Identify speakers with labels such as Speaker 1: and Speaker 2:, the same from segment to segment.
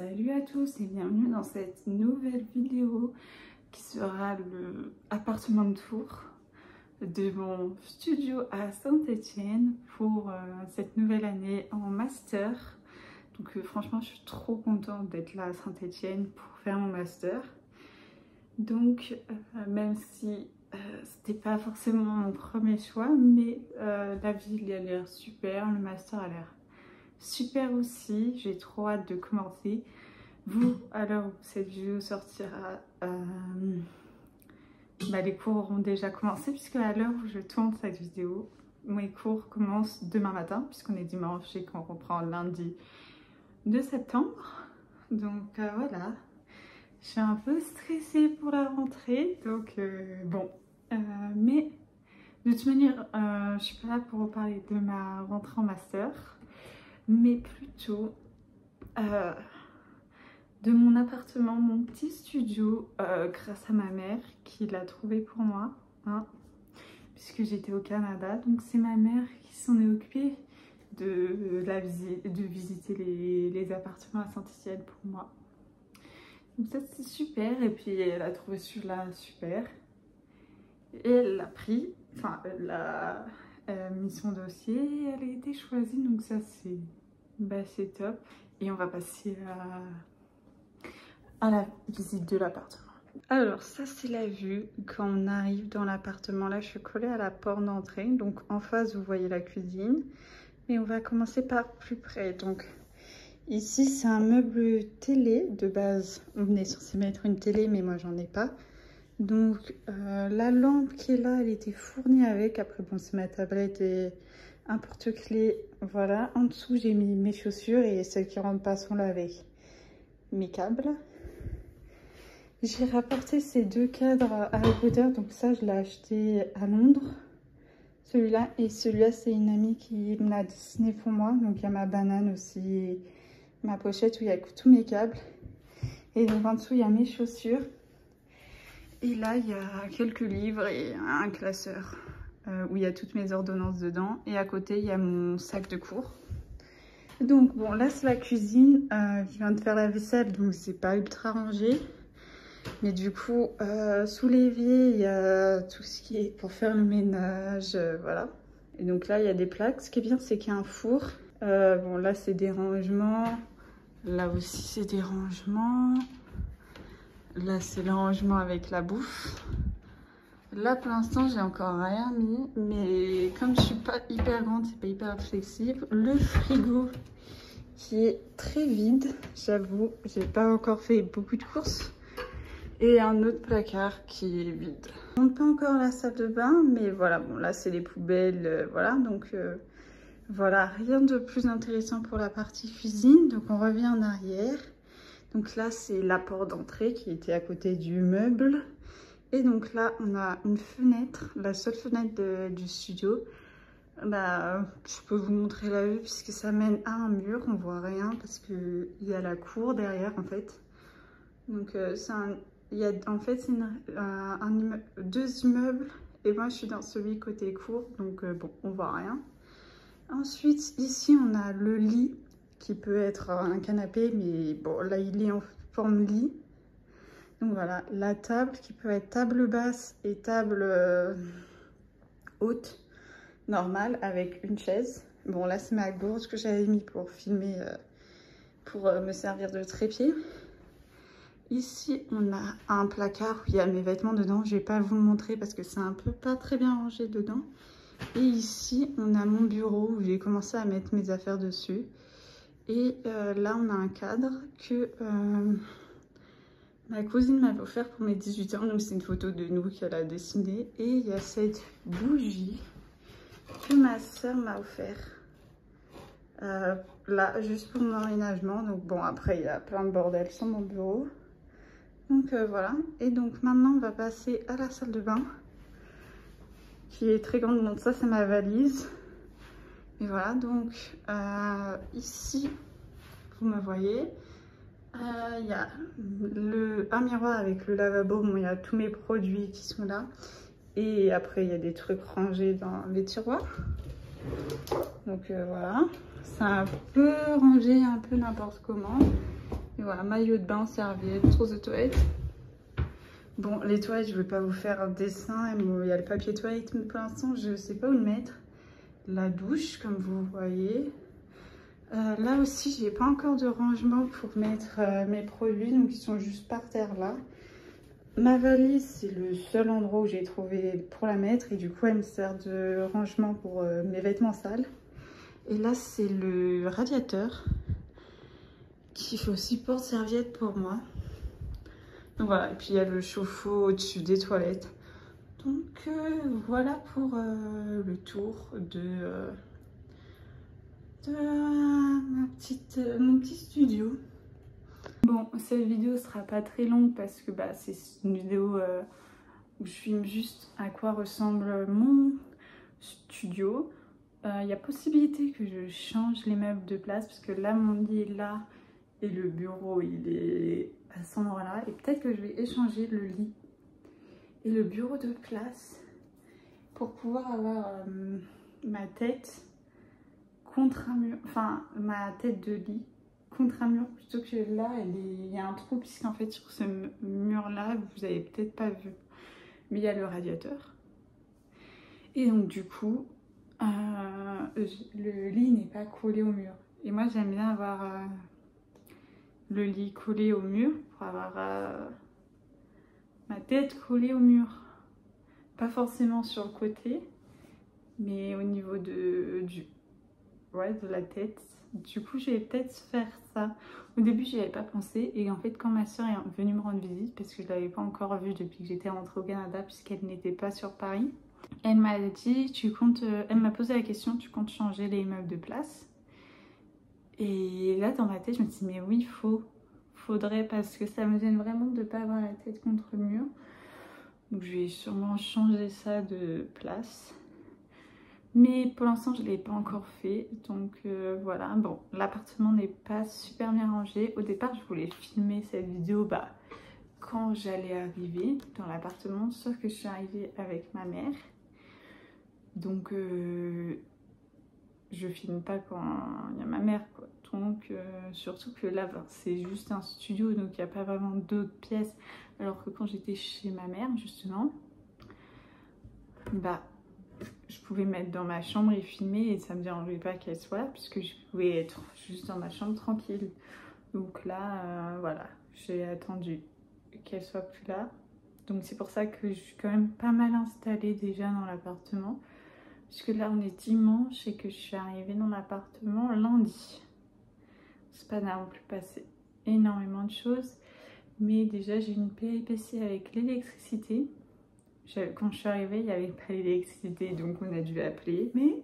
Speaker 1: Salut à tous et bienvenue dans cette nouvelle vidéo qui sera le appartement de tour de mon studio à Saint-Étienne pour cette nouvelle année en master. Donc franchement je suis trop contente d'être là à Saint-Étienne pour faire mon master. Donc même si c'était pas forcément mon premier choix, mais la ville a l'air super, le master a l'air super aussi, j'ai trop hâte de commencer. Vous, à l'heure où cette vidéo sortira, les cours auront déjà commencé, puisque à l'heure où je tourne cette vidéo, mes cours commencent demain matin, puisqu'on est dimanche et qu'on reprend lundi 2 septembre. Donc voilà, je suis un peu stressée pour la rentrée, donc mais de toute manière, je suis pas là pour vous parler de ma rentrée en master, mais plutôt de mon appartement, mon petit studio, grâce à ma mère qui l'a trouvé pour moi, hein, puisque j'étais au Canada. Donc c'est ma mère qui s'en est occupée de visiter les appartements à Saint-Étienne pour moi. Donc ça c'est super, et puis elle a trouvé celui-là super. Et elle l'a pris, enfin elle a mis son dossier et elle a été choisie, donc ça c'est top. Et on va passer à la visite de l'appartement. Alors ça c'est la vue quand on arrive dans l'appartement. Là je suis collée à la porte d'entrée, donc en face vous voyez la cuisine, mais on va commencer par plus près. Donc ici c'est un meuble télé de base, on est censé mettre une télé mais moi j'en ai pas. Donc la lampe qui est là elle était fournie avec, après bon c'est ma tablette et un porte-clés, voilà. En dessous j'ai mis mes chaussures et celles qui rentrent pas sont là avec mes câbles. J'ai rapporté ces deux cadres Harry Potter, donc ça je l'ai acheté à Londres, celui-là, et celui-là c'est une amie qui me l'a dessiné pour moi. Donc il y a ma banane aussi, ma pochette où il y a tous mes câbles, et donc en dessous il y a mes chaussures, et là il y a quelques livres et un classeur où il y a toutes mes ordonnances dedans, et à côté il y a mon sac de cours. Donc bon, là c'est la cuisine, je viens de faire la vaisselle donc c'est pas ultra rangé. Mais du coup, sous l'évier, il y a tout ce qui est pour faire le ménage, voilà. Et donc là, il y a des plaques. Ce qui est bien, c'est qu'il y a un four. Bon, là, c'est des rangements. Là aussi, c'est des rangements. Là, c'est le rangement avec la bouffe. Là, pour l'instant, j'ai encore rien mis. Mais comme je suis pas hyper grande, c'est pas hyper flexible. Le frigo qui est très vide, j'avoue. J'ai pas encore fait beaucoup de courses. Et un autre placard qui est vide. On n'a pas encore la salle de bain, mais voilà, bon là c'est les poubelles, voilà, donc voilà, rien de plus intéressant pour la partie cuisine. Donc on revient en arrière. Donc là c'est la porte d'entrée qui était à côté du meuble. Et donc là on a une fenêtre, la seule fenêtre du studio. Bah, je peux vous montrer la vue puisque ça mène à un mur, on voit rien parce qu'il y a la cour derrière en fait. Donc c'est un... en fait, c'est deux immeubles et moi je suis dans celui côté cour, donc bon, on voit rien. Ensuite, ici on a le lit qui peut être un canapé, mais bon, là il est en forme lit. Donc voilà, la table qui peut être table basse et table haute, normale, avec une chaise. Bon, là c'est ma gourde que j'avais mis pour filmer, pour me servir de trépied. Ici, on a un placard où il y a mes vêtements dedans. Je ne vais pas vous le montrer parce que c'est un peu pas très bien rangé dedans. Et ici, on a mon bureau où j'ai commencé à mettre mes affaires dessus. Et là, on a un cadre que ma cousine m'avait offert pour mes 18 ans. Donc, c'est une photo de nous qu'elle a dessinée. Et il y a cette bougie que ma soeur m'a offert. Là, juste pour mon emménagement. Donc, bon, après, il y a plein de bordel sur mon bureau. Donc voilà, et donc maintenant on va passer à la salle de bain qui est très grande. Donc ça c'est ma valise. Et voilà, donc ici vous me voyez, il y a un miroir avec le lavabo. Bon, il y a tous mes produits qui sont là, et après il y a des trucs rangés dans les tiroirs. Donc voilà, c'est un peu rangé, un peu n'importe comment. Et voilà, maillot de bain, serviette, trousse de toilette. Bon, les toilettes, je ne vais pas vous faire un dessin. Il y a le papier toilette, mais pour l'instant, je ne sais pas où le mettre. La douche, comme vous voyez. Là aussi, j'ai pas encore de rangement pour mettre mes produits, donc ils sont juste par terre là. Ma valise, c'est le seul endroit où j'ai trouvé pour la mettre et du coup, elle me sert de rangement pour mes vêtements sales. Et là, c'est le radiateur qui fait aussi porte-serviette pour moi. Donc voilà, et puis il y a le chauffe-eau au-dessus des toilettes. Donc voilà pour le tour de mon petit studio. Bon, cette vidéo sera pas très longue parce que c'est une vidéo où je filme juste à quoi ressemble mon studio. Il y a possibilité que je change les meubles de place parce que là mon lit est là et le bureau il est à cet endroit là, et peut-être que je vais échanger le lit et le bureau de place pour pouvoir avoir ma tête contre un mur, enfin ma tête de lit contre un mur plutôt que là. Il y a un trou puisqu'en fait sur ce mur là vous avez peut-être pas vu, mais il y a le radiateur et donc du coup le lit n'est pas collé au mur et moi j'aime bien avoir le lit collé au mur pour avoir ma tête collée au mur, pas forcément sur le côté mais au niveau de la tête. Du coup je vais peut-être faire ça. Au début j'y avais pas pensé et en fait quand ma soeur est venue me rendre visite, parce que je l'avais pas encore vue depuis que j'étais rentrée au Canada puisqu'elle n'était pas sur Paris, elle m'a dit elle m'a posé la question, tu comptes changer les meubles de place? Et là dans ma tête je me dis mais oui, faudrait, parce que ça me gêne vraiment de pas avoir la tête contre le mur. Donc je vais sûrement changer ça de place. Mais pour l'instant, je ne l'ai pas encore fait. Donc voilà, bon, l'appartement n'est pas super bien rangé. Au départ, je voulais filmer cette vidéo quand j'allais arriver dans l'appartement. Sauf que je suis arrivée avec ma mère. Donc je filme pas quand il y a ma mère, quoi. Donc surtout que là, c'est juste un studio. Donc il n'y a pas vraiment d'autres pièces. Alors que quand j'étais chez ma mère, justement, je pouvais mettre dans ma chambre et filmer et ça me dérangeait pas qu'elle soit là puisque je pouvais être juste dans ma chambre tranquille. Donc là, voilà, j'ai attendu qu'elle soit plus là. Donc c'est pour ça que je suis quand même pas mal installée déjà dans l'appartement. Puisque là on est dimanche et que je suis arrivée dans l'appartement lundi. C'est pas non plus passé énormément de choses. Mais déjà j'ai une péripétie avec l'électricité. Quand je suis arrivée, il n'y avait pas l'électricité, donc on a dû appeler. Mais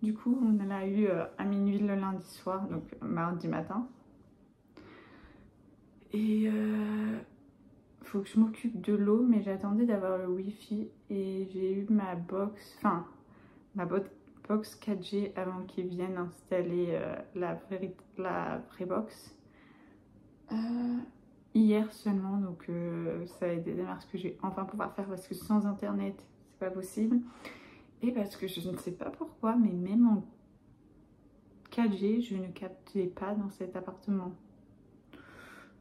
Speaker 1: du coup, on en a eu à minuit le lundi soir, donc mardi matin. Et faut que je m'occupe de l'eau, mais j'attendais d'avoir le wifi et j'ai eu ma box 4G avant qu'ils viennent installer la vraie box. Hier seulement, donc ça va être des démarches que je vais enfin pouvoir faire parce que sans internet c'est pas possible, et parce que je ne sais pas pourquoi mais même en 4G je ne captais pas dans cet appartement.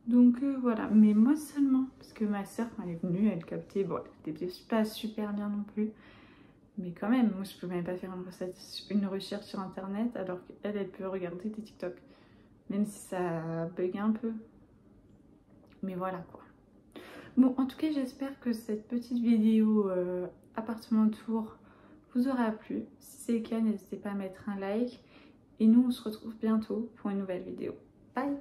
Speaker 1: Donc voilà, mais moi seulement, parce que ma soeur quand elle est venue elle captait, bon elle était pas super bien non plus, mais quand même moi je peux même pas faire une recherche sur internet alors qu'elle elle peut regarder des TikTok, même si ça bug un peu. Mais voilà quoi. Bon, en tout cas, j'espère que cette petite vidéo appartement tour vous aura plu. Si c'est le cas, n'hésitez pas à mettre un like. Et nous, on se retrouve bientôt pour une nouvelle vidéo. Bye!